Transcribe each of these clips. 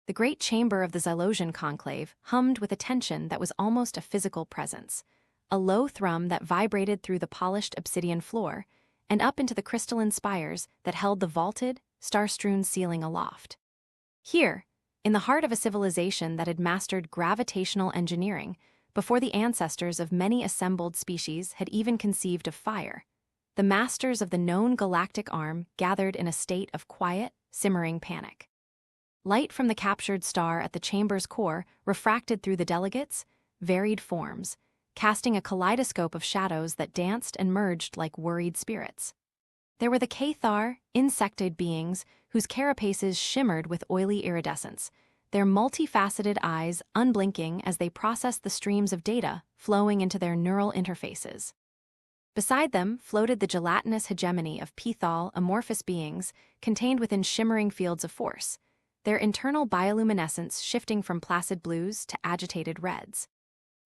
The great chamber of the Zylosian conclave hummed with a tension that was almost a physical presence, a low thrum that vibrated through the polished obsidian floor and up into the crystalline spires that held the vaulted, star-strewn ceiling aloft. Here, in the heart of a civilization that had mastered gravitational engineering before the ancestors of many assembled species had even conceived of fire, the masters of the known galactic arm gathered in a state of quiet, simmering panic. Light from the captured star at the chamber's core refracted through the delegates' varied forms, casting a kaleidoscope of shadows that danced and merged like worried spirits. There were the Cathar, insectoid beings whose carapaces shimmered with oily iridescence, their multifaceted eyes unblinking as they processed the streams of data flowing into their neural interfaces. Beside them floated the gelatinous hegemony of Pithal amorphous beings contained within shimmering fields of force, their internal bioluminescence shifting from placid blues to agitated reds.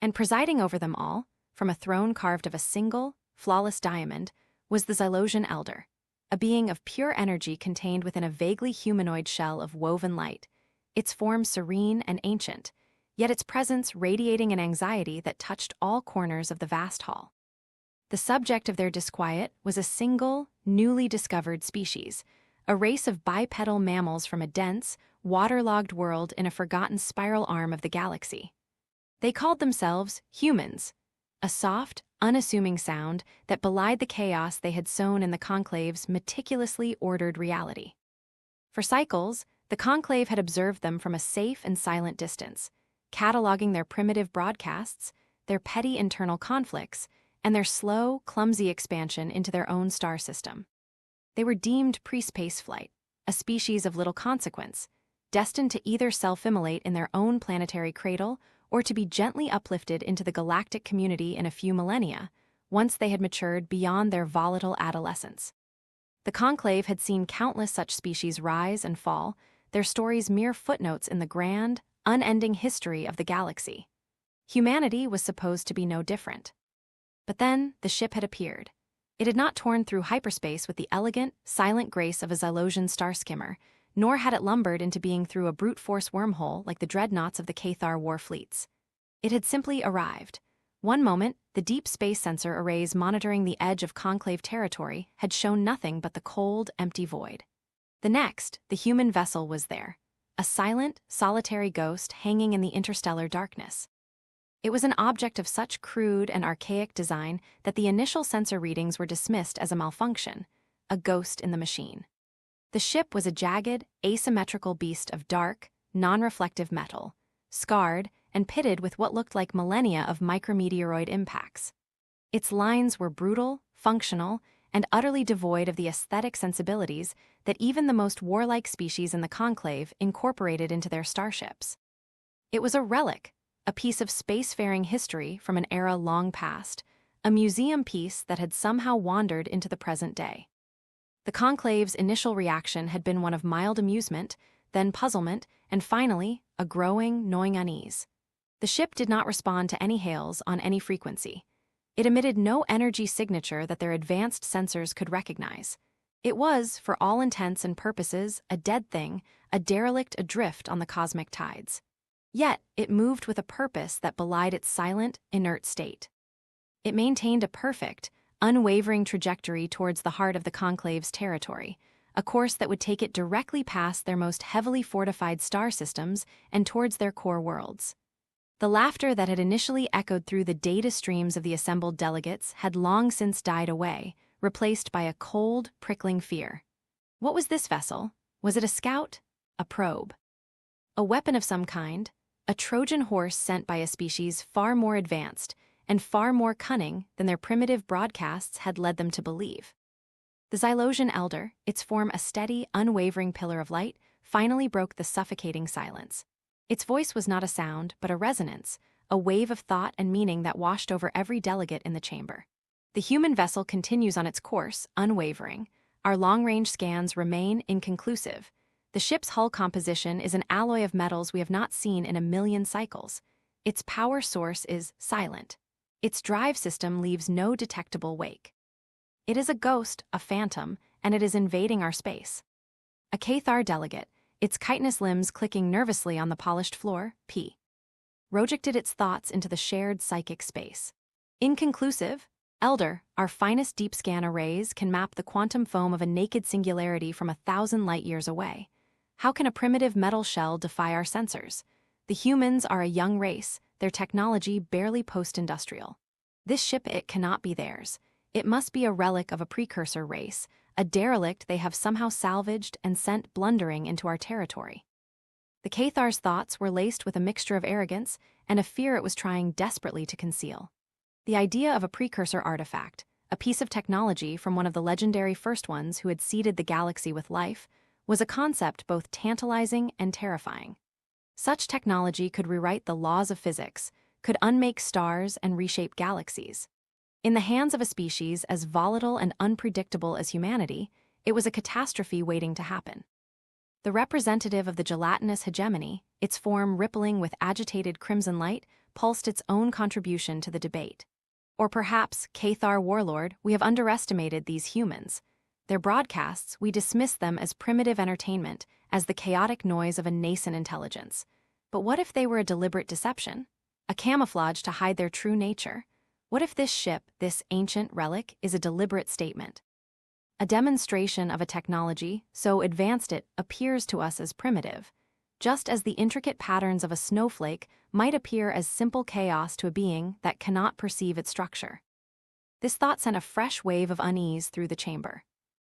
And presiding over them all, from a throne carved of a single, flawless diamond, was the Zylosian Elder, a being of pure energy contained within a vaguely humanoid shell of woven light, its form serene and ancient, yet its presence radiating an anxiety that touched all corners of the vast hall. The subject of their disquiet was a single, newly discovered species, a race of bipedal mammals from a dense, waterlogged world in a forgotten spiral arm of the galaxy. They called themselves humans, a soft, unassuming sound that belied the chaos they had sown in the conclave's meticulously ordered reality. For cycles, the conclave had observed them from a safe and silent distance, cataloging their primitive broadcasts, their petty internal conflicts, and their slow, clumsy expansion into their own star system. They were deemed pre-spaceflight, a species of little consequence, destined to either self-immolate in their own planetary cradle or to be gently uplifted into the galactic community in a few millennia, once they had matured beyond their volatile adolescence. The conclave had seen countless such species rise and fall, their stories mere footnotes in the grand, unending history of the galaxy. Humanity was supposed to be no different. But then the ship had appeared. It had not torn through hyperspace with the elegant, silent grace of a Zylosian star skimmer, nor had it lumbered into being through a brute force wormhole like the dreadnoughts of the Cathar war fleets. It had simply arrived. One moment, the deep space sensor arrays monitoring the edge of conclave territory had shown nothing but the cold, empty void. The next, the human vessel was there, a silent, solitary ghost hanging in the interstellar darkness. It was an object of such crude and archaic design that the initial sensor readings were dismissed as a malfunction, a ghost in the machine. The ship was a jagged, asymmetrical beast of dark, non-reflective metal, scarred and pitted with what looked like millennia of micrometeoroid impacts. Its lines were brutal, functional, and utterly devoid of the aesthetic sensibilities that even the most warlike species in the conclave incorporated into their starships. It was a relic, a piece of spacefaring history from an era long past, a museum piece that had somehow wandered into the present day. The conclave's initial reaction had been one of mild amusement, then puzzlement, and finally, a growing, gnawing unease. The ship did not respond to any hails on any frequency. It emitted no energy signature that their advanced sensors could recognize. It was, for all intents and purposes, a dead thing, a derelict adrift on the cosmic tides. Yet, it moved with a purpose that belied its silent, inert state. It maintained a perfect, unwavering trajectory towards the heart of the conclave's territory, a course that would take it directly past their most heavily fortified star systems and towards their core worlds. The laughter that had initially echoed through the data streams of the assembled delegates had long since died away, replaced by a cold, prickling fear. What was this vessel? Was it a scout? A probe? A weapon of some kind? A Trojan horse sent by a species far more advanced and far more cunning than their primitive broadcasts had led them to believe. The Zylosian Elder, its form a steady, unwavering pillar of light, finally broke the suffocating silence. Its voice was not a sound, but a resonance, a wave of thought and meaning that washed over every delegate in the chamber. The human vessel continues on its course, unwavering. Our long-range scans remain inconclusive. The ship's hull composition is an alloy of metals we have not seen in a million cycles. Its power source is silent. Its drive system leaves no detectable wake. It is a ghost, a phantom, and it is invading our space. A Cathar delegate, its chitinous limbs clicking nervously on the polished floor, projected its thoughts into the shared psychic space. Inconclusive, Elder, our finest deep scan arrays can map the quantum foam of a naked singularity from 1,000 light-years away. How can a primitive metal shell defy our sensors? The humans are a young race, their technology barely post-industrial. This ship, it cannot be theirs. It must be a relic of a precursor race, a derelict they have somehow salvaged and sent blundering into our territory. The Cathar's thoughts were laced with a mixture of arrogance and a fear it was trying desperately to conceal. The idea of a precursor artifact, a piece of technology from one of the legendary first ones who had seeded the galaxy with life, was a concept both tantalizing and terrifying. Such technology could rewrite the laws of physics, could unmake stars and reshape galaxies. In the hands of a species as volatile and unpredictable as humanity, it was a catastrophe waiting to happen. The representative of the gelatinous hegemony, its form rippling with agitated crimson light, pulsed its own contribution to the debate. Or perhaps, Cathar warlord, we have underestimated these humans. Their broadcasts, we dismiss them as primitive entertainment, as the chaotic noise of a nascent intelligence. But what if they were a deliberate deception? A camouflage to hide their true nature? What if this ship, this ancient relic, is a deliberate statement? A demonstration of a technology so advanced it appears to us as primitive, just as the intricate patterns of a snowflake might appear as simple chaos to a being that cannot perceive its structure. This thought sent a fresh wave of unease through the chamber.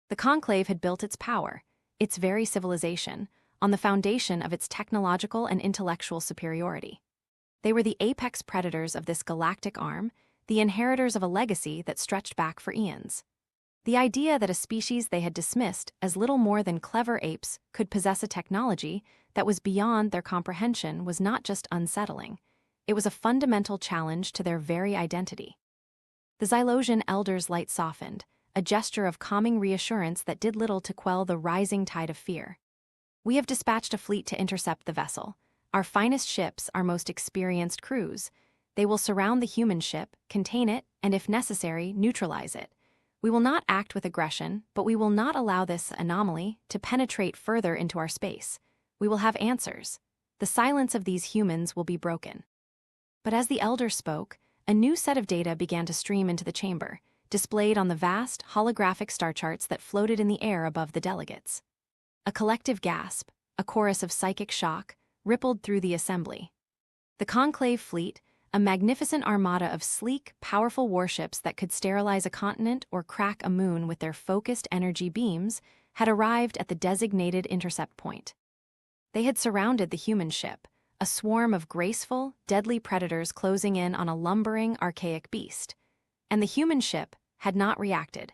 The conclave had built its power, its very civilization, on the foundation of its technological and intellectual superiority. They were the apex predators of this galactic arm, the inheritors of a legacy that stretched back for eons. The idea that a species they had dismissed as little more than clever apes could possess a technology that was beyond their comprehension was not just unsettling, it was a fundamental challenge to their very identity. The Xylosian elder's light softened, a gesture of calming reassurance that did little to quell the rising tide of fear. We have dispatched a fleet to intercept the vessel, our finest ships, our most experienced crews. They will surround the human ship, contain it, and if necessary, neutralize it. We will not act with aggression, but we will not allow this anomaly to penetrate further into our space. We will have answers. The silence of these humans will be broken. But as the elder spoke, a new set of data began to stream into the chamber, displayed on the vast, holographic star charts that floated in the air above the delegates. A collective gasp, a chorus of psychic shock, rippled through the assembly. The conclave fleet, a magnificent armada of sleek, powerful warships that could sterilize a continent or crack a moon with their focused energy beams, had arrived at the designated intercept point. They had surrounded the human ship, a swarm of graceful, deadly predators closing in on a lumbering, archaic beast. And the human ship had not reacted.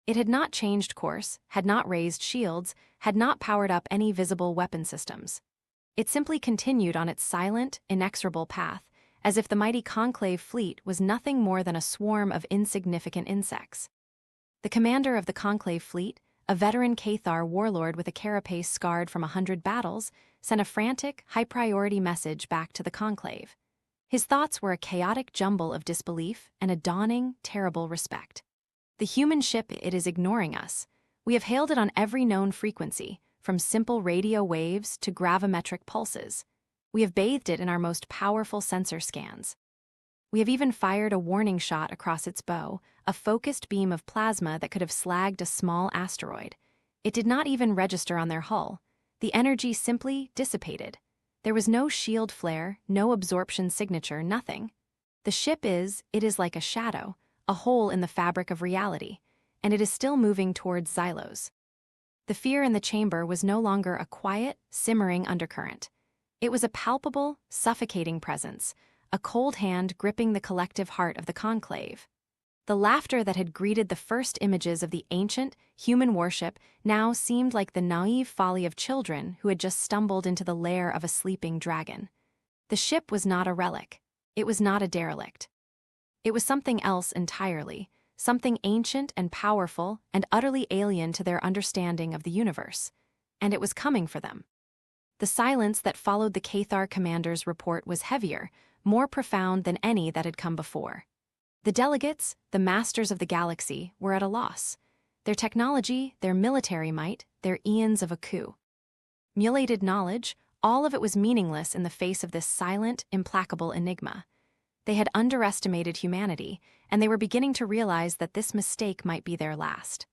It had not changed course, had not raised shields, had not powered up any visible weapon systems. It simply continued on its silent, inexorable path, as if the mighty conclave fleet was nothing more than a swarm of insignificant insects. The commander of the conclave fleet, a veteran Cathar warlord with a carapace scarred from 100 battles, sent a frantic, high-priority message back to the conclave. His thoughts were a chaotic jumble of disbelief and a dawning, terrible respect. The human ship, it is ignoring us. We have hailed it on every known frequency, from simple radio waves to gravimetric pulses. We have bathed it in our most powerful sensor scans. We have even fired a warning shot across its bow, a focused beam of plasma that could have slagged a small asteroid. It did not even register on their hull. The energy simply dissipated. There was no shield flare, no absorption signature, nothing. The ship it is like a shadow, a hole in the fabric of reality, and it is still moving towards Xylos. The fear in the chamber was no longer a quiet, simmering undercurrent. It was a palpable, suffocating presence, a cold hand gripping the collective heart of the conclave. The laughter that had greeted the first images of the ancient, human warship now seemed like the naive folly of children who had just stumbled into the lair of a sleeping dragon. The ship was not a relic. It was not a derelict. It was something else entirely, something ancient and powerful and utterly alien to their understanding of the universe. And it was coming for them. The silence that followed the Cathar commander's report was heavier, more profound than any that had come before. The delegates, the masters of the galaxy, were at a loss. Their technology, their military might, their eons of a coup. mulated knowledge, all of it was meaningless in the face of this silent, implacable enigma. They had underestimated humanity, and they were beginning to realize that this mistake might be their last.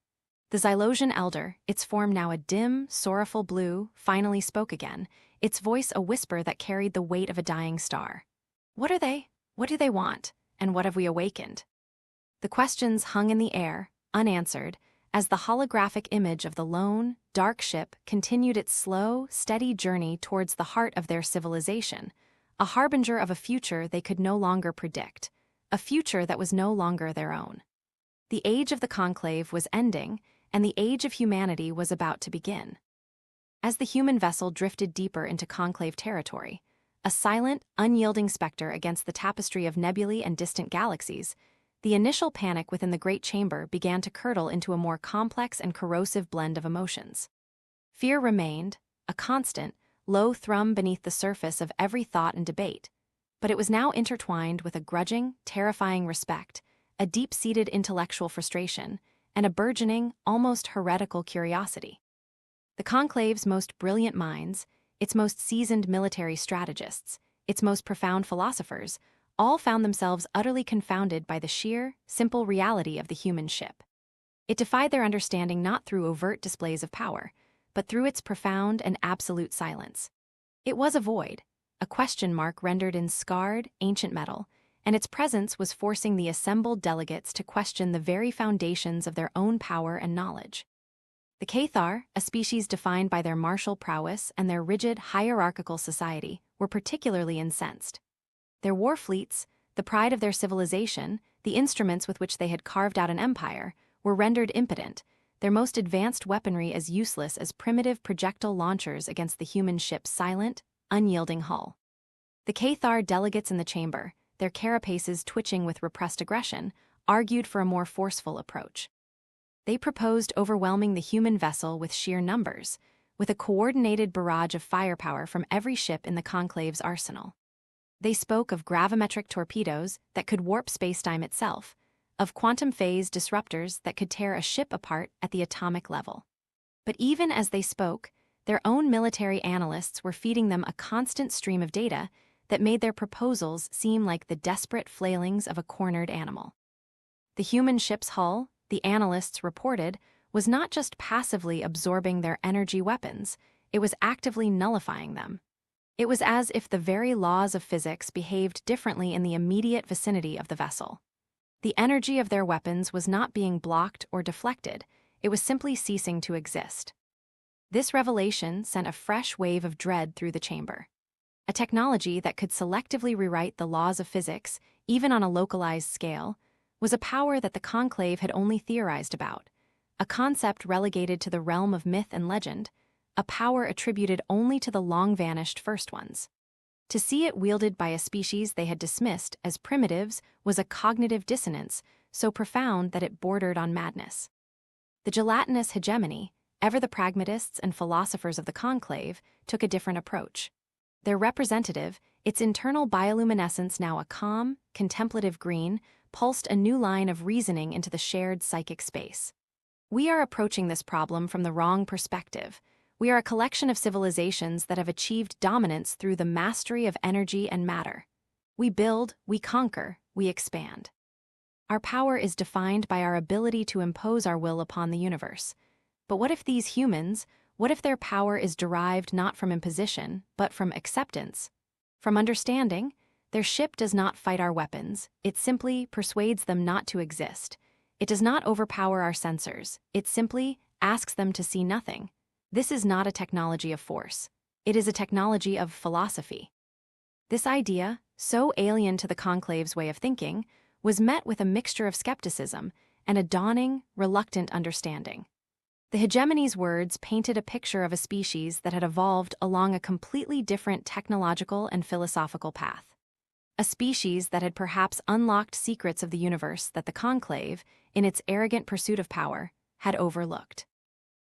The Xylosian elder, its form now a dim, sorrowful blue, finally spoke again, its voice a whisper that carried the weight of a dying star. What are they? What do they want? And what have we awakened? The questions hung in the air, unanswered, as the holographic image of the lone, dark ship continued its slow, steady journey towards the heart of their civilization, a harbinger of a future they could no longer predict, a future that was no longer their own. The age of the conclave was ending, and the age of humanity was about to begin. As the human vessel drifted deeper into conclave territory, a silent, unyielding specter against the tapestry of nebulae and distant galaxies, the initial panic within the great chamber began to curdle into a more complex and corrosive blend of emotions. Fear remained, a constant, low thrum beneath the surface of every thought and debate, but it was now intertwined with a grudging, terrifying respect, a deep-seated intellectual frustration, and a burgeoning, almost heretical curiosity. The conclave's most brilliant minds, its most seasoned military strategists, its most profound philosophers, all found themselves utterly confounded by the sheer, simple reality of the human ship. It defied their understanding not through overt displays of power, but through its profound and absolute silence. It was a void, a question mark rendered in scarred, ancient metal, and its presence was forcing the assembled delegates to question the very foundations of their own power and knowledge. The Cathar, a species defined by their martial prowess and their rigid, hierarchical society, were particularly incensed. Their war fleets, the pride of their civilization, the instruments with which they had carved out an empire, were rendered impotent, their most advanced weaponry as useless as primitive projectile launchers against the human ship's silent, unyielding hull. The Cathar delegates in the chamber, their carapaces twitching with repressed aggression, argued for a more forceful approach. They proposed overwhelming the human vessel with sheer numbers, with a coordinated barrage of firepower from every ship in the conclave's arsenal. They spoke of gravimetric torpedoes that could warp spacetime itself, of quantum phase disruptors that could tear a ship apart at the atomic level. But even as they spoke, their own military analysts were feeding them a constant stream of data that made their proposals seem like the desperate flailings of a cornered animal. The human ship's hull, the analysts reported, was not just passively absorbing their energy weapons, it was actively nullifying them. It was as if the very laws of physics behaved differently in the immediate vicinity of the vessel. The energy of their weapons was not being blocked or deflected, it was simply ceasing to exist. This revelation sent a fresh wave of dread through the chamber. A technology that could selectively rewrite the laws of physics, even on a localized scale, was a power that the conclave had only theorized about, a concept relegated to the realm of myth and legend, a power attributed only to the long-vanished first ones. To see it wielded by a species they had dismissed as primitives was a cognitive dissonance so profound that it bordered on madness. The gelatinous hegemony, ever the pragmatists and philosophers of the conclave, took a different approach. Their representative, its internal bioluminescence now a calm, contemplative green, pulsed a new line of reasoning into the shared psychic space. We are approaching this problem from the wrong perspective. We are a collection of civilizations that have achieved dominance through the mastery of energy and matter. We build, we conquer, we expand. Our power is defined by our ability to impose our will upon the universe. But what if these humans, what if their power is derived not from imposition, but from acceptance? From understanding, their ship does not fight our weapons, it simply persuades them not to exist. It does not overpower our sensors, it simply asks them to see nothing. This is not a technology of force. It is a technology of philosophy. This idea, so alien to the conclave's way of thinking, was met with a mixture of skepticism and a dawning, reluctant understanding. The hegemony's words painted a picture of a species that had evolved along a completely different technological and philosophical path. A species that had perhaps unlocked secrets of the universe that the conclave, in its arrogant pursuit of power, had overlooked.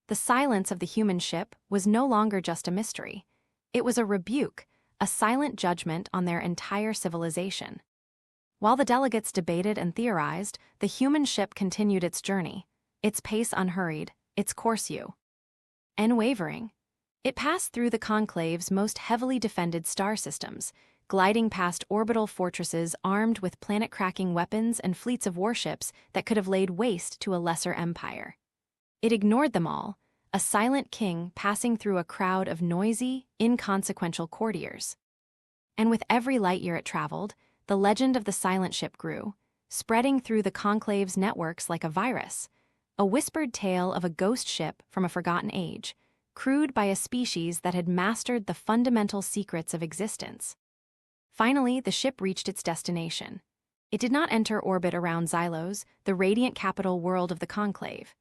The silence of the human ship was no longer just a mystery. It was a rebuke, a silent judgment on their entire civilization. While the delegates debated and theorized, the human ship continued its journey, its pace unhurried, its course unwavering. It passed through the conclave's most heavily defended star systems, gliding past orbital fortresses armed with planet-cracking weapons and fleets of warships that could have laid waste to a lesser empire. It ignored them all, a silent king passing through a crowd of noisy, inconsequential courtiers. And with every light year it traveled, the legend of the silent ship grew, spreading through the conclave's networks like a virus, a whispered tale of a ghost ship from a forgotten age, crewed by a species that had mastered the fundamental secrets of existence. Finally, the ship reached its destination. It did not enter orbit around Xylos, the radiant capital world of the conclave.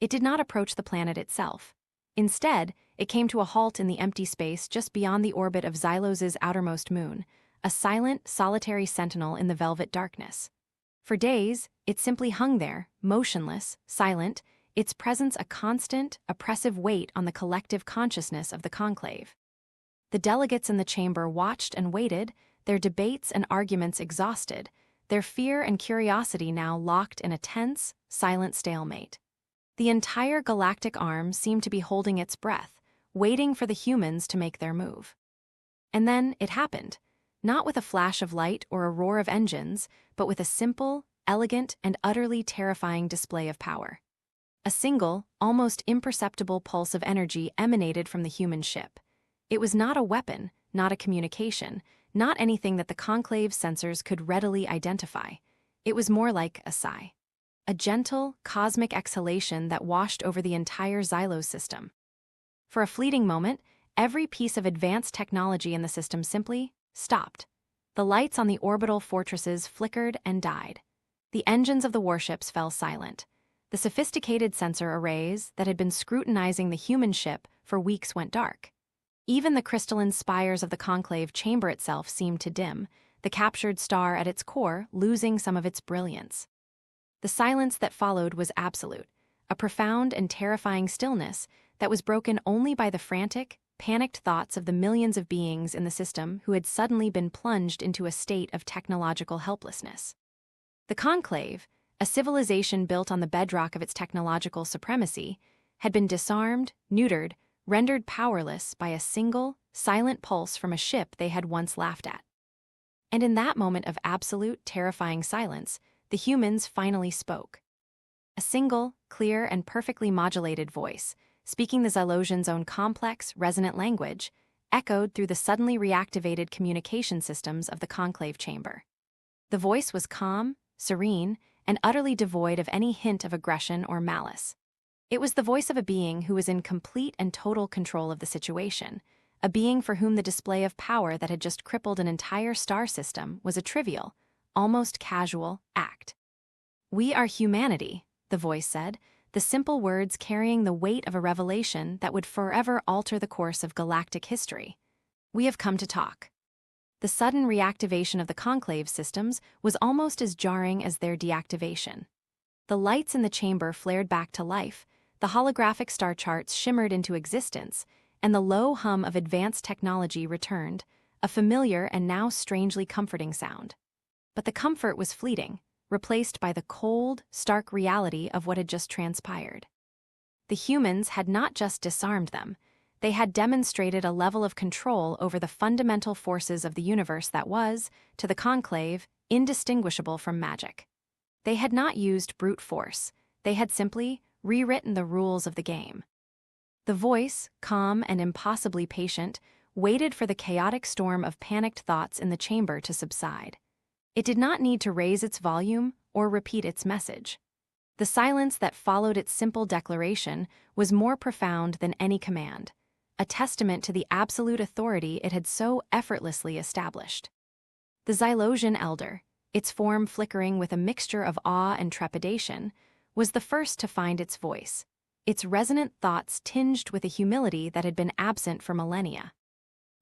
It did not approach the planet itself. Instead, it came to a halt in the empty space just beyond the orbit of Xylos's outermost moon, a silent, solitary sentinel in the velvet darkness. For days, it simply hung there, motionless, silent, its presence a constant, oppressive weight on the collective consciousness of the conclave. The delegates in the chamber watched and waited, their debates and arguments exhausted, their fear and curiosity now locked in a tense, silent stalemate. The entire galactic arm seemed to be holding its breath, waiting for the humans to make their move. And then it happened, not with a flash of light or a roar of engines, but with a simple, elegant, and utterly terrifying display of power. A single, almost imperceptible pulse of energy emanated from the human ship. It was not a weapon, not a communication, not anything that the conclave's sensors could readily identify. It was more like a sigh. A gentle, cosmic exhalation that washed over the entire Xylos system. For a fleeting moment, every piece of advanced technology in the system simply stopped. The lights on the orbital fortresses flickered and died. The engines of the warships fell silent. The sophisticated sensor arrays that had been scrutinizing the human ship for weeks went dark. Even the crystalline spires of the conclave chamber itself seemed to dim, the captured star at its core losing some of its brilliance. The silence that followed was absolute, a profound and terrifying stillness that was broken only by the frantic, panicked thoughts of the millions of beings in the system who had suddenly been plunged into a state of technological helplessness. The conclave, a civilization built on the bedrock of its technological supremacy, had been disarmed, neutered, rendered powerless by a single, silent pulse from a ship they had once laughed at. And in that moment of absolute, terrifying silence, the humans finally spoke. A single, clear, and perfectly modulated voice, speaking the Xylosians' own complex, resonant language, echoed through the suddenly reactivated communication systems of the conclave chamber. The voice was calm, serene, and utterly devoid of any hint of aggression or malice. It was the voice of a being who was in complete and total control of the situation, a being for whom the display of power that had just crippled an entire star system was a trivial, almost casual act. "We are humanity," the voice said, the simple words carrying the weight of a revelation that would forever alter the course of galactic history. "We have come to talk." The sudden reactivation of the conclave systems was almost as jarring as their deactivation. The lights in the chamber flared back to life, the holographic star charts shimmered into existence, and the low hum of advanced technology returned, a familiar and now strangely comforting sound. But the comfort was fleeting, replaced by the cold, stark reality of what had just transpired. The humans had not just disarmed them, they had demonstrated a level of control over the fundamental forces of the universe that was, to the conclave, indistinguishable from magic. They had not used brute force, they had simply rewritten the rules of the game. The voice, calm and impossibly patient, waited for the chaotic storm of panicked thoughts in the chamber to subside. It did not need to raise its volume or repeat its message. The silence that followed its simple declaration was more profound than any command, a testament to the absolute authority it had so effortlessly established. The Xylosian elder, its form flickering with a mixture of awe and trepidation, was the first to find its voice, its resonant thoughts tinged with a humility that had been absent for millennia.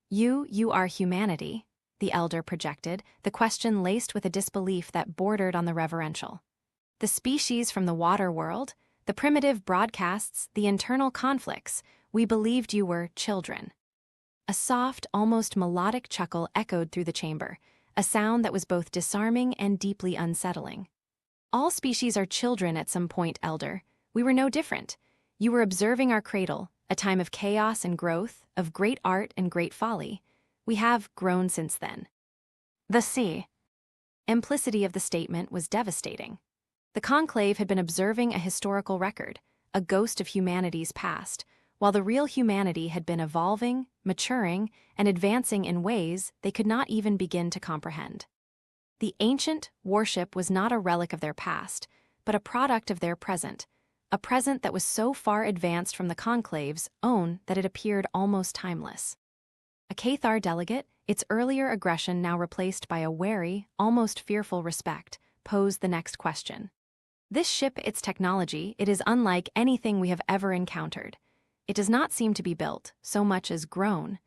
You are humanity," the elder projected, the question laced with a disbelief that bordered on the reverential. "The species from the water world, the primitive broadcasts, the internal conflicts, we believed you were children." A soft, almost melodic chuckle echoed through the chamber, a sound that was both disarming and deeply unsettling. "All species are children at some point, elder. We were no different. You were observing our cradle, a time of chaos and growth, of great art and great folly. We have grown since then. The sea. Implicity of the statement was devastating. The conclave had been observing a historical record, a ghost of humanity's past, while the real humanity had been evolving, maturing, and advancing in ways they could not even begin to comprehend. The ancient warship was not a relic of their past, but a product of their present, a present that was so far advanced from the conclave's own that it appeared almost timeless. A Cathar delegate, its earlier aggression now replaced by a wary, almost fearful respect, posed the next question. This ship, its technology, it is unlike anything we have ever encountered. It does not seem to be built, so much as grown.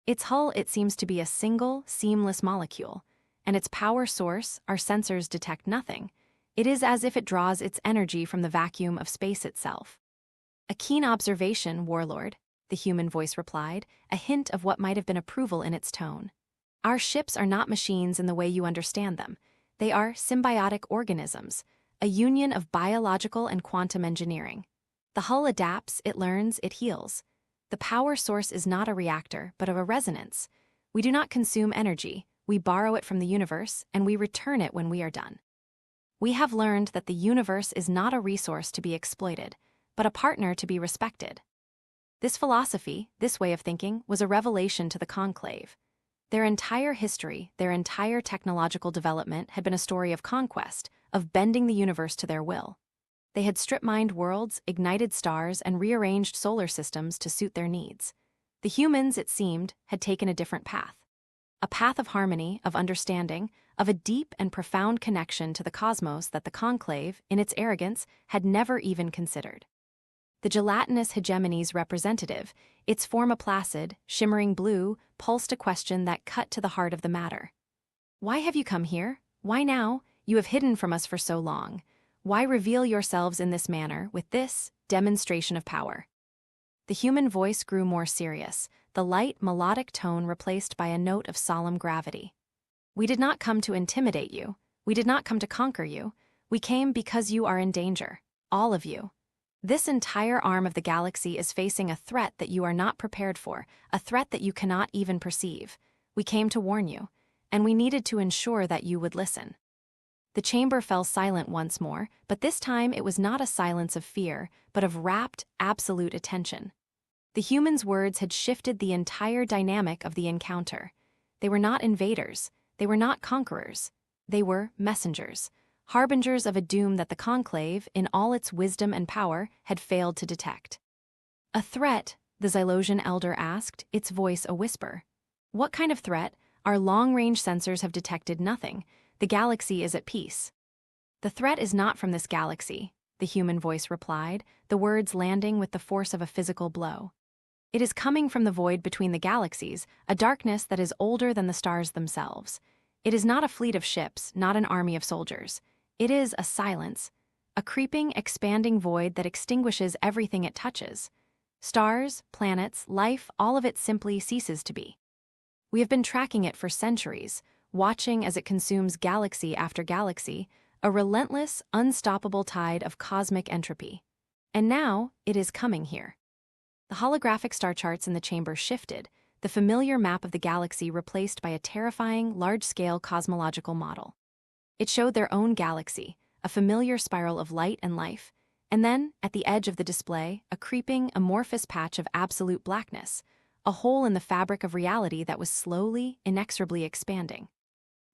Its hull, it seems to be a single, seamless molecule, and its power source, our sensors detect nothing. It is as if it draws its energy from the vacuum of space itself. A keen observation, Warlord, the human voice replied, a hint of what might have been approval in its tone. Our ships are not machines in the way you understand them. They are symbiotic organisms, a union of biological and quantum engineering. The hull adapts, it learns, it heals. The power source is not a reactor, but of a resonance. We do not consume energy, we borrow it from the universe, and we return it when we are done. We have learned that the universe is not a resource to be exploited, but a partner to be respected. This philosophy, this way of thinking, was a revelation to the conclave. Their entire history, their entire technological development had been a story of conquest, of bending the universe to their will. They had strip-mined worlds, ignited stars, and rearranged solar systems to suit their needs. The humans, it seemed, had taken a different path. A path of harmony, of understanding, of a deep and profound connection to the cosmos that the conclave, in its arrogance, had never even considered. The gelatinous hegemony's representative, its form a placid, shimmering blue, pulsed a question that cut to the heart of the matter. Why have you come here? Why now? You have hidden from us for so long. Why reveal yourselves in this manner, with this demonstration of power? The human voice grew more serious, the light, melodic tone replaced by a note of solemn gravity. We did not come to intimidate you. We did not come to conquer you. We came because you are in danger, all of you. This entire arm of the galaxy is facing a threat that you are not prepared for, a threat that you cannot even perceive. We came to warn you, and we needed to ensure that you would listen. The chamber fell silent once more, but this time it was not a silence of fear, but of rapt, absolute attention. The humans' words had shifted the entire dynamic of the encounter. They were not invaders, they were not conquerors, they were messengers, harbingers of a doom that the conclave, in all its wisdom and power, had failed to detect. A threat, the Xylosian elder asked, its voice a whisper. What kind of threat? Our long-range sensors have detected nothing. The galaxy is at peace. The threat is not from this galaxy, the human voice replied, the words landing with the force of a physical blow. It is coming from the void between the galaxies, a darkness that is older than the stars themselves. It is not a fleet of ships, not an army of soldiers. It is a silence, a creeping, expanding void that extinguishes everything it touches. Stars, planets, life, all of it simply ceases to be. We have been tracking it for centuries, watching as it consumes galaxy after galaxy, a relentless, unstoppable tide of cosmic entropy. And now, it is coming here. The holographic star charts in the chamber shifted, the familiar map of the galaxy replaced by a terrifying, large-scale cosmological model. It showed their own galaxy, a familiar spiral of light and life, and then, at the edge of the display, a creeping, amorphous patch of absolute blackness, a hole in the fabric of reality that was slowly, inexorably expanding.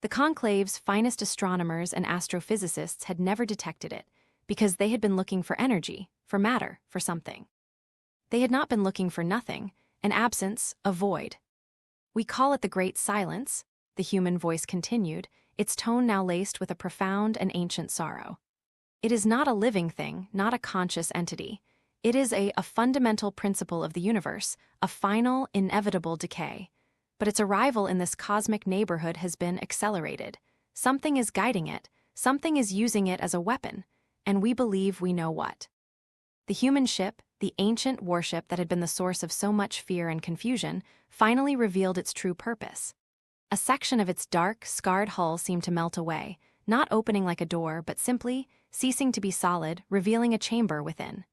The conclave's finest astronomers and astrophysicists had never detected it, because they had been looking for energy, for matter, for something. They had not been looking for nothing, an absence, a void. We call it the Great Silence, the human voice continued, its tone now laced with a profound and ancient sorrow. It is not a living thing, not a conscious entity. It is a fundamental principle of the universe, a final, inevitable decay. But its arrival in this cosmic neighborhood has been accelerated. Something is guiding it, something is using it as a weapon, and we believe we know what. The human ship, the ancient warship that had been the source of so much fear and confusion, finally revealed its true purpose. A section of its dark, scarred hull seemed to melt away, not opening like a door, but simply ceasing to be solid, revealing a chamber within.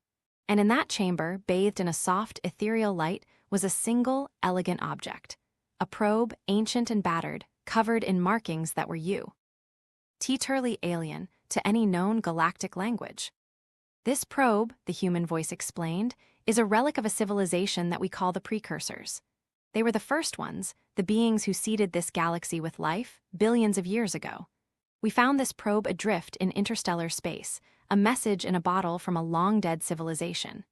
And in that chamber, bathed in a soft, ethereal light, was a single, elegant object. A probe, ancient and battered, covered in markings that were utterly alien to any known galactic language. This probe, the human voice explained, is a relic of a civilization that we call the precursors. They were the first ones, the beings who seeded this galaxy with life, billions of years ago. We found this probe adrift in interstellar space, a message in a bottle from a long-dead civilization.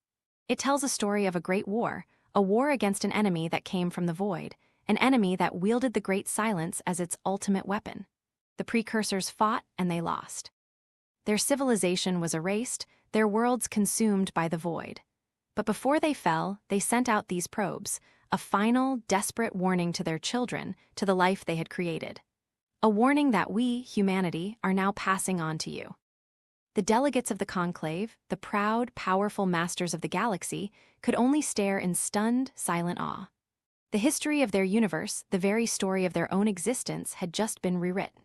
It tells a story of a great war, a war against an enemy that came from the void, an enemy that wielded the great silence as its ultimate weapon. The precursors fought and they lost. Their civilization was erased, their worlds consumed by the void. But before they fell, they sent out these probes, a final, desperate warning to their children, to the life they had created. A warning that we, humanity, are now passing on to you. The delegates of the conclave, the proud, powerful masters of the galaxy, could only stare in stunned, silent awe. The history of their universe, the very story of their own existence, had just been rewritten.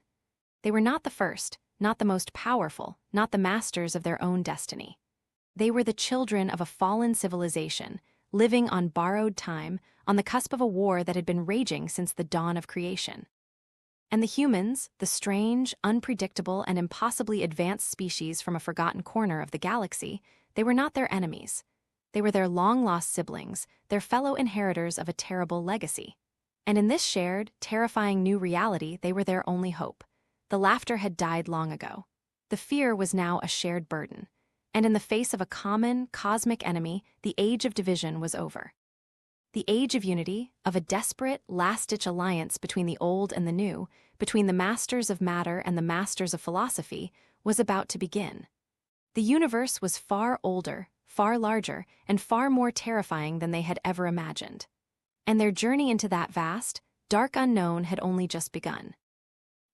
They were not the first, not the most powerful, not the masters of their own destiny. They were the children of a fallen civilization, living on borrowed time, on the cusp of a war that had been raging since the dawn of creation. And the humans, the strange, unpredictable, and impossibly advanced species from a forgotten corner of the galaxy, they were not their enemies. They were their long-lost siblings, their fellow inheritors of a terrible legacy. And in this shared, terrifying new reality, they were their only hope. The laughter had died long ago. The fear was now a shared burden. And in the face of a common, cosmic enemy, the age of division was over. The age of unity, of a desperate, last-ditch alliance between the old and the new, between the masters of matter and the masters of philosophy, was about to begin. The universe was far older, far larger, and far more terrifying than they had ever imagined. And their journey into that vast, dark unknown had only just begun.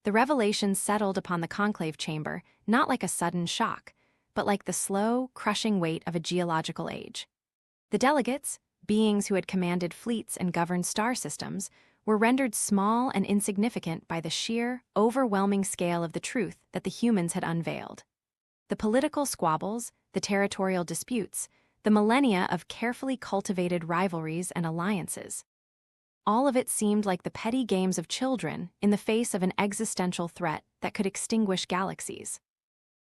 The revelations settled upon the conclave chamber, not like a sudden shock, but like the slow, crushing weight of a geological age. The delegates, beings who had commanded fleets and governed star systems, were rendered small and insignificant by the sheer, overwhelming scale of the truth that the humans had unveiled. The political squabbles, the territorial disputes, the millennia of carefully cultivated rivalries and alliances. All of it seemed like the petty games of children in the face of an existential threat that could extinguish galaxies.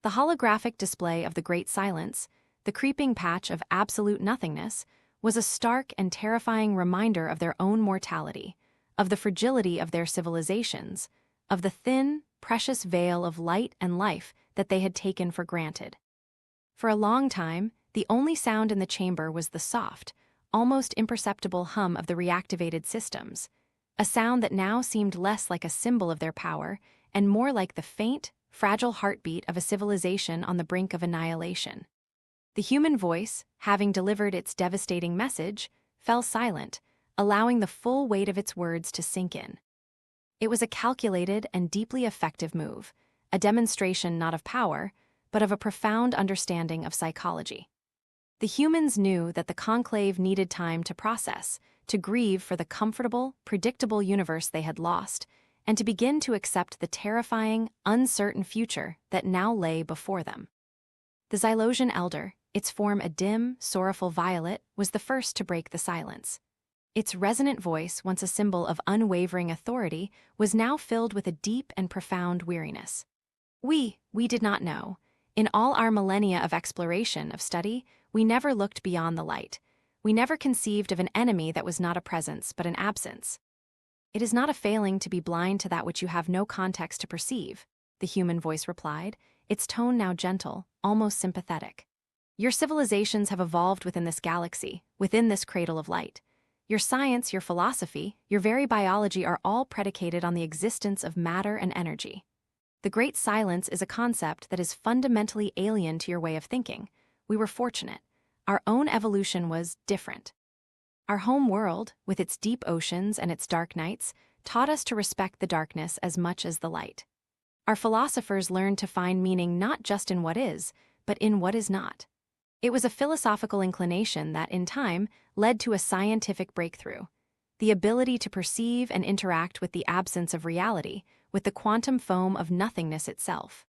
The holographic display of the Great Silence, the creeping patch of absolute nothingness, was a stark and terrifying reminder of their own mortality, of the fragility of their civilizations, of the thin, precious veil of light and life that they had taken for granted. For a long time, the only sound in the chamber was the soft, almost imperceptible hum of the reactivated systems, a sound that now seemed less like a symbol of their power and more like the faint, fragile heartbeat of a civilization on the brink of annihilation. The human voice, having delivered its devastating message, fell silent, allowing the full weight of its words to sink in. It was a calculated and deeply effective move, a demonstration not of power, but of a profound understanding of psychology. The humans knew that the conclave needed time to process, to grieve for the comfortable, predictable universe they had lost, and to begin to accept the terrifying, uncertain future that now lay before them. The Xylosian elder, its form a dim, sorrowful violet, was the first to break the silence. Its resonant voice, once a symbol of unwavering authority, was now filled with a deep and profound weariness. We did not know. In all our millennia of exploration, of study, we never looked beyond the light. We never conceived of an enemy that was not a presence but an absence. It is not a failing to be blind to that which you have no context to perceive, the human voice replied, its tone now gentle, almost sympathetic. Your civilizations have evolved within this galaxy, within this cradle of light. Your science, your philosophy, your very biology are all predicated on the existence of matter and energy. The Great Silence is a concept that is fundamentally alien to your way of thinking. We were fortunate. Our own evolution was different. Our home world, with its deep oceans and its dark nights, taught us to respect the darkness as much as the light. Our philosophers learned to find meaning not just in what is, but in what is not. It was a philosophical inclination that, in time, led to a scientific breakthrough, the ability to perceive and interact with the absence of reality, with the quantum foam of nothingness itself.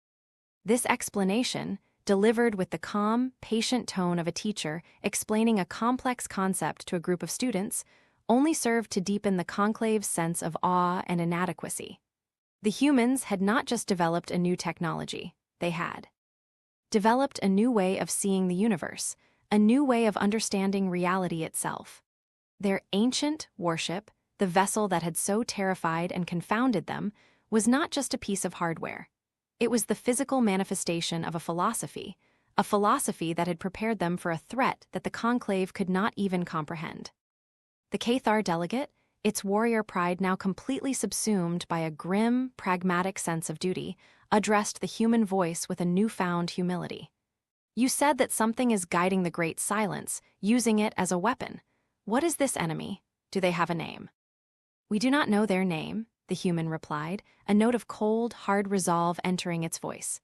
This explanation, delivered with the calm, patient tone of a teacher explaining a complex concept to a group of students, only served to deepen the conclave's sense of awe and inadequacy. The humans had not just developed a new technology, they had developed a new way of seeing the universe, a new way of understanding reality itself. Their ancient warship, the vessel that had so terrified and confounded them, was not just a piece of hardware. It was the physical manifestation of a philosophy that had prepared them for a threat that the conclave could not even comprehend. The Cathar delegate, its warrior pride now completely subsumed by a grim, pragmatic sense of duty, addressed the human voice with a newfound humility. You said that something is guiding the great silence, using it as a weapon. What is this enemy? Do they have a name? We do not know their name, the human replied, a note of cold, hard resolve entering its voice.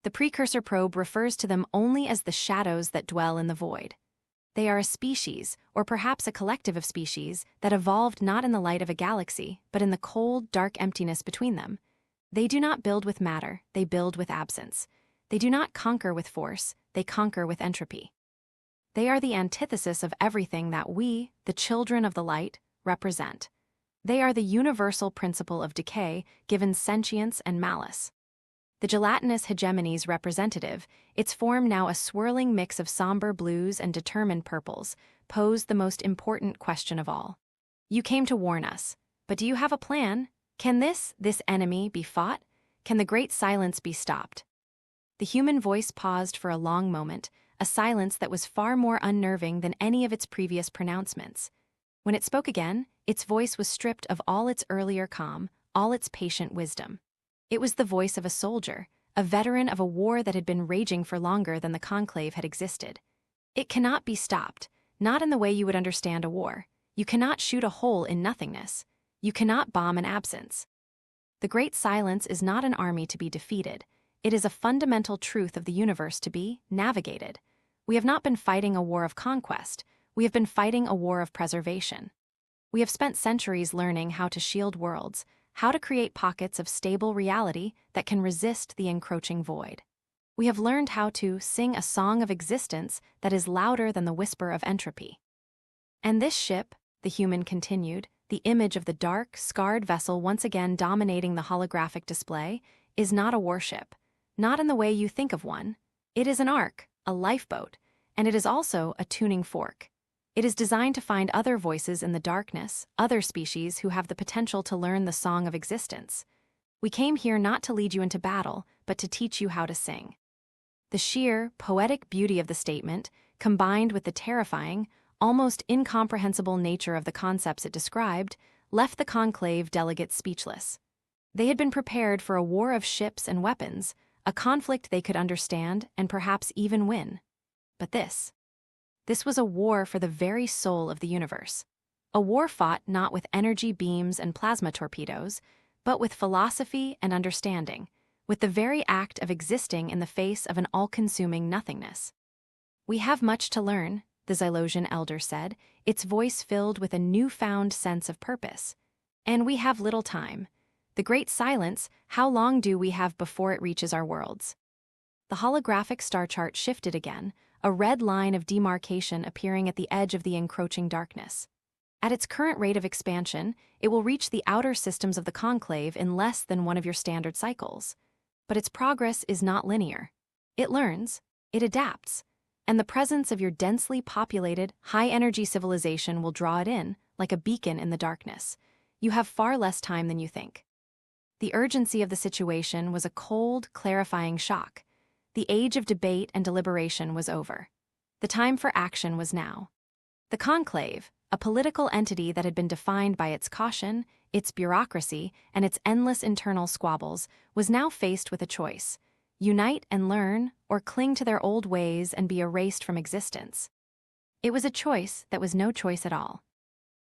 The precursor probe refers to them only as the shadows that dwell in the void. They are a species, or perhaps a collective of species, that evolved not in the light of a galaxy, but in the cold, dark emptiness between them. They do not build with matter, they build with absence. They do not conquer with force, they conquer with entropy. They are the antithesis of everything that we, the children of the light, represent. They are the universal principle of decay given sentience and malice. The gelatinous hegemony's representative, its form now a swirling mix of somber blues and determined purples, posed the most important question of all. You came to warn us, but do you have a plan? Can this enemy be fought? Can the great silence be stopped? The human voice paused for a long moment, a silence that was far more unnerving than any of its previous pronouncements. When it spoke again, its voice was stripped of all its earlier calm, all its patient wisdom. It was the voice of a soldier, a veteran of a war that had been raging for longer than the conclave had existed. It cannot be stopped, not in the way you would understand a war. You cannot shoot a hole in nothingness. You cannot bomb an absence. The great silence is not an army to be defeated. It is a fundamental truth of the universe to be navigated. We have not been fighting a war of conquest. We have been fighting a war of preservation. We have spent centuries learning how to shield worlds, how to create pockets of stable reality that can resist the encroaching void. We have learned how to sing a song of existence that is louder than the whisper of entropy. And this ship, the human continued, the image of the dark, scarred vessel once again dominating the holographic display, is not a warship, not in the way you think of one. It is an ark, a lifeboat, and it is also a tuning fork. It is designed to find other voices in the darkness, other species who have the potential to learn the song of existence. We came here not to lead you into battle, but to teach you how to sing. The sheer, poetic beauty of the statement, combined with the terrifying, almost incomprehensible nature of the concepts it described, left the conclave delegates speechless. They had been prepared for a war of ships and weapons, a conflict they could understand and perhaps even win. But this was a war for the very soul of the universe. A war fought not with energy beams and plasma torpedoes, but with philosophy and understanding, with the very act of existing in the face of an all-consuming nothingness. We have much to learn, the Xylosian elder said, its voice filled with a newfound sense of purpose. And we have little time. The great silence, how long do we have before it reaches our worlds? The holographic star chart shifted again, a red line of demarcation appearing at the edge of the encroaching darkness. At its current rate of expansion, it will reach the outer systems of the conclave in less than one of your standard cycles. But its progress is not linear. It learns, it adapts, and the presence of your densely populated, high-energy civilization will draw it in, like a beacon in the darkness. You have far less time than you think. The urgency of the situation was a cold, clarifying shock. The age of debate and deliberation was over. The time for action was now. The conclave, a political entity that had been defined by its caution, its bureaucracy, and its endless internal squabbles, was now faced with a choice: unite and learn, or cling to their old ways and be erased from existence. It was a choice that was no choice at all.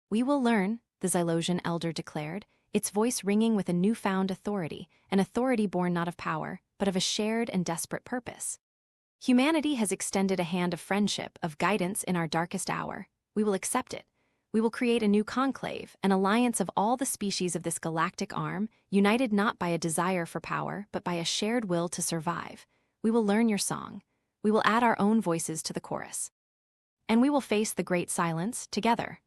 We will learn, the Xylosian elder declared, its voice ringing with a newfound authority, an authority born not of power, but of a shared and desperate purpose. Humanity has extended a hand of friendship, of guidance in our darkest hour. We will accept it. We will create a new conclave, an alliance of all the species of this galactic arm, united not by a desire for power, but by a shared will to survive. We will learn your song. we will add our own voices to the chorus. And we will face the great silence together.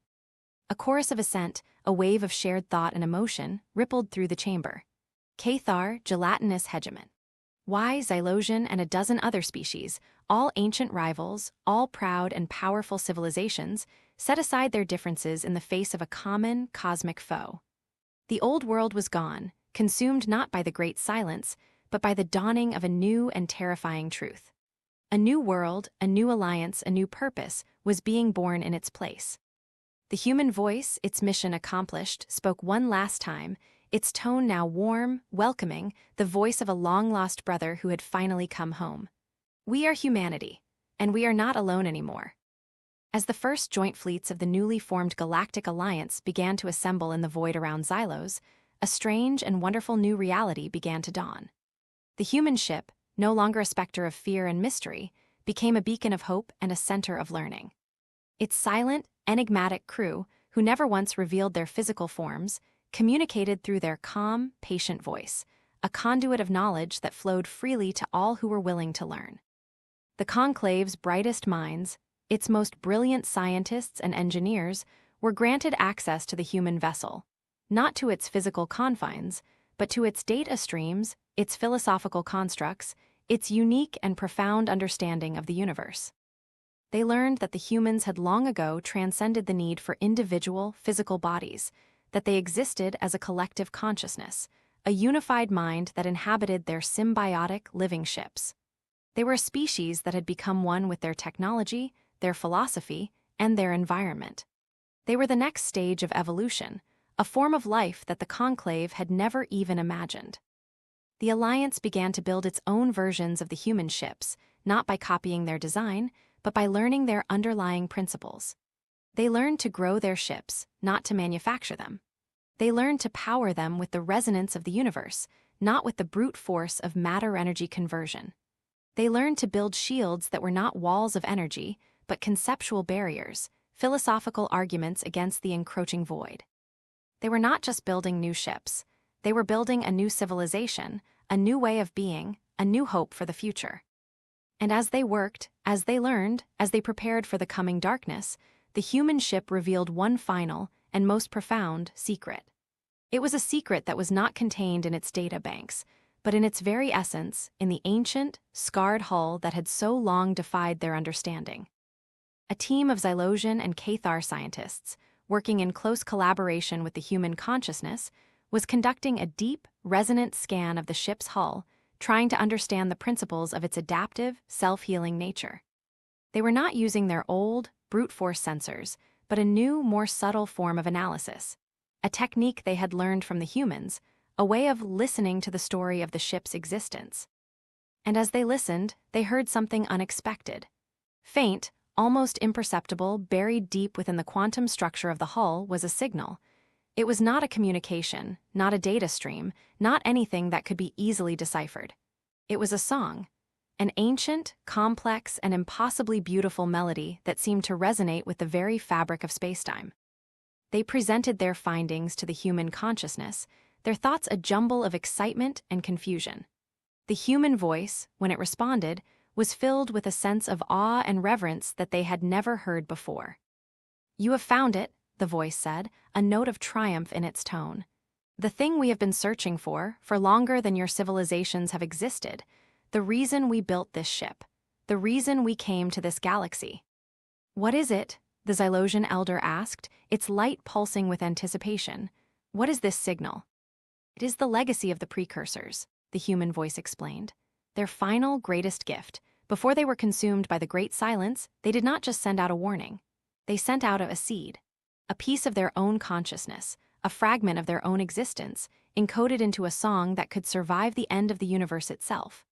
A chorus of assent, a wave of shared thought and emotion, rippled through the chamber. Cathar, gelatinous hegemon. Y, Xylosian, and a dozen other species, all ancient rivals, all proud and powerful civilizations, set aside their differences in the face of a common, cosmic foe. The old world was gone, consumed not by the great silence, but by the dawning of a new and terrifying truth. A new world, a new alliance, a new purpose was being born in its place. The human voice, its mission accomplished, spoke one last time, its tone now warm, welcoming, the voice of a long-lost brother who had finally come home. We are humanity, and we are not alone anymore. As the first joint fleets of the newly formed Galactic Alliance began to assemble in the void around Xylos, a strange and wonderful new reality began to dawn. The human ship, no longer a specter of fear and mystery, became a beacon of hope and a center of learning. Its silent, enigmatic crew, who never once revealed their physical forms, communicated through their calm, patient voice, a conduit of knowledge that flowed freely to all who were willing to learn. The conclave's brightest minds, its most brilliant scientists and engineers, were granted access to the human vessel, not to its physical confines, but to its data streams, its philosophical constructs, its unique and profound understanding of the universe. They learned that the humans had long ago transcended the need for individual, physical bodies, that they existed as a collective consciousness, a unified mind that inhabited their symbiotic living ships. They were a species that had become one with their technology, their philosophy, and their environment. They were the next stage of evolution, a form of life that the conclave had never even imagined. The Alliance began to build its own versions of the human ships, not by copying their design, but by learning their underlying principles. They learned to grow their ships, not to manufacture them. They learned to power them with the resonance of the universe, not with the brute force of matter-energy conversion. They learned to build shields that were not walls of energy, but conceptual barriers, philosophical arguments against the encroaching void. They were not just building new ships. They were building a new civilization, a new way of being, a new hope for the future. And as they worked, as they learned, as they prepared for the coming darkness, the human ship revealed one final and most profound secret. It was a secret that was not contained in its data banks, but in its very essence, in the ancient, scarred hull that had so long defied their understanding. A team of Xylosian and Cathar scientists, working in close collaboration with the human consciousness, was conducting a deep, resonant scan of the ship's hull, trying to understand the principles of its adaptive, self-healing nature. They were not using their old, brute force sensors, but a new, more subtle form of analysis, a technique they had learned from the humans, a way of listening to the story of the ship's existence. And as they listened, they heard something unexpected. Faint, almost imperceptible, buried deep within the quantum structure of the hull was a signal. It was not a communication, not a data stream, not anything that could be easily deciphered. It was a song, an ancient, complex, and impossibly beautiful melody that seemed to resonate with the very fabric of spacetime. They presented their findings to the human consciousness, their thoughts a jumble of excitement and confusion. The human voice, when it responded, was filled with a sense of awe and reverence that they had never heard before. "You have found it," the voice said, a note of triumph in its tone. "The thing we have been searching for longer than your civilizations have existed, the reason we built this ship, the reason we came to this galaxy." "What is it?" the Xylosian elder asked, its light pulsing with anticipation. "What is this signal?" "It is the legacy of the precursors," the human voice explained. "Their final, greatest gift. Before they were consumed by the great silence, they did not just send out a warning. They sent out a seed. A piece of their own consciousness, a fragment of their own existence, encoded into a song that could survive the end of the universe itself.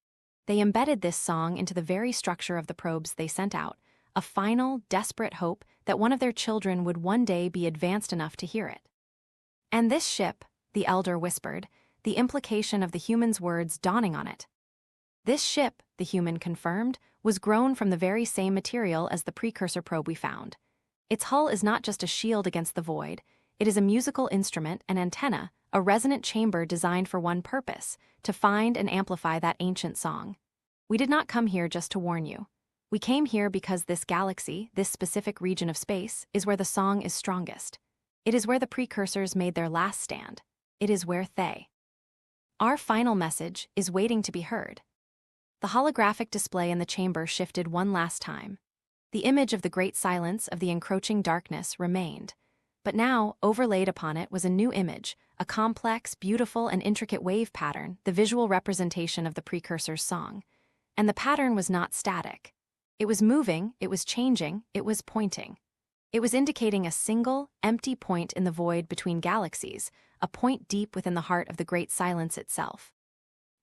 They embedded this song into the very structure of the probes they sent out, a final, desperate hope that one of their children would one day be advanced enough to hear it. And this ship," the elder whispered, the implication of the human's words dawning on it. "This ship," the human confirmed, "was grown from the very same material as the precursor probe we found. Its hull is not just a shield against the void, it is a musical instrument, an antenna, a resonant chamber designed for one purpose, to find and amplify that ancient song. We did not come here just to warn you. We came here because this galaxy, this specific region of space, is where the song is strongest. It is where the precursors made their last stand. It is where they. Our final message is waiting to be heard. The holographic display in the chamber shifted one last time. The image of the great silence of the encroaching darkness remained. But now, overlaid upon it was a new image, a complex, beautiful, and intricate wave pattern, the visual representation of the precursor's song. And the pattern was not static. It was moving, it was changing, it was pointing. It was indicating a single, empty point in the void between galaxies, a point deep within the heart of the great silence itself.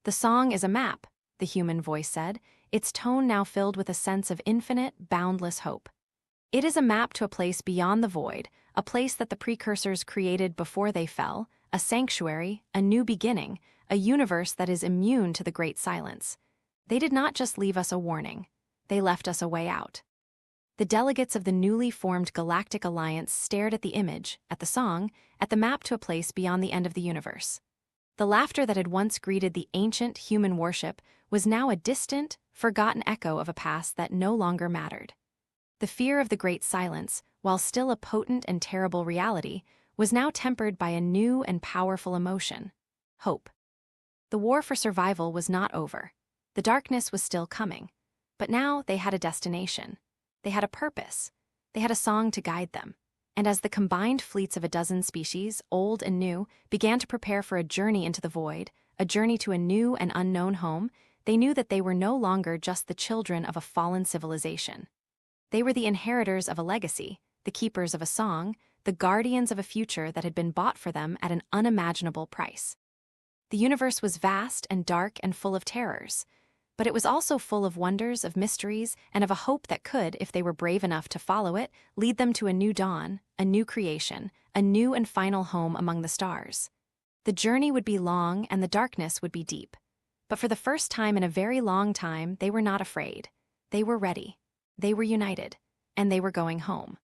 The song is a map, the human voice said, its tone now filled with a sense of infinite, boundless hope. It is a map to a place beyond the void, a place that the precursors created before they fell, a sanctuary, a new beginning, a universe that is immune to the great silence. They did not just leave us a warning. They left us a way out. The delegates of the newly formed Galactic Alliance stared at the image, at the song, at the map to a place beyond the end of the universe. The laughter that had once greeted the ancient human worship was now a distant, forgotten echo of a past that no longer mattered. The fear of the great silence, while still a potent and terrible reality, was now tempered by a new and powerful emotion: hope. The war for survival was not over. The darkness was still coming. But now they had a destination. They had a purpose. They had a song to guide them. And as the combined fleets of a dozen species, old and new, began to prepare for a journey into the void, a journey to a new and unknown home, they knew that they were no longer just the children of a fallen civilization. They were the inheritors of a legacy, the keepers of a song, the guardians of a future that had been bought for them at an unimaginable price. The universe was vast and dark and full of terrors, but it was also full of wonders, of mysteries, and of a hope that could, if they were brave enough to follow it, lead them to a new dawn, a new creation, a new and final home among the stars. The journey would be long and the darkness would be deep. But for the first time in a very long time, they were not afraid. They were ready. They were united. And they were going home.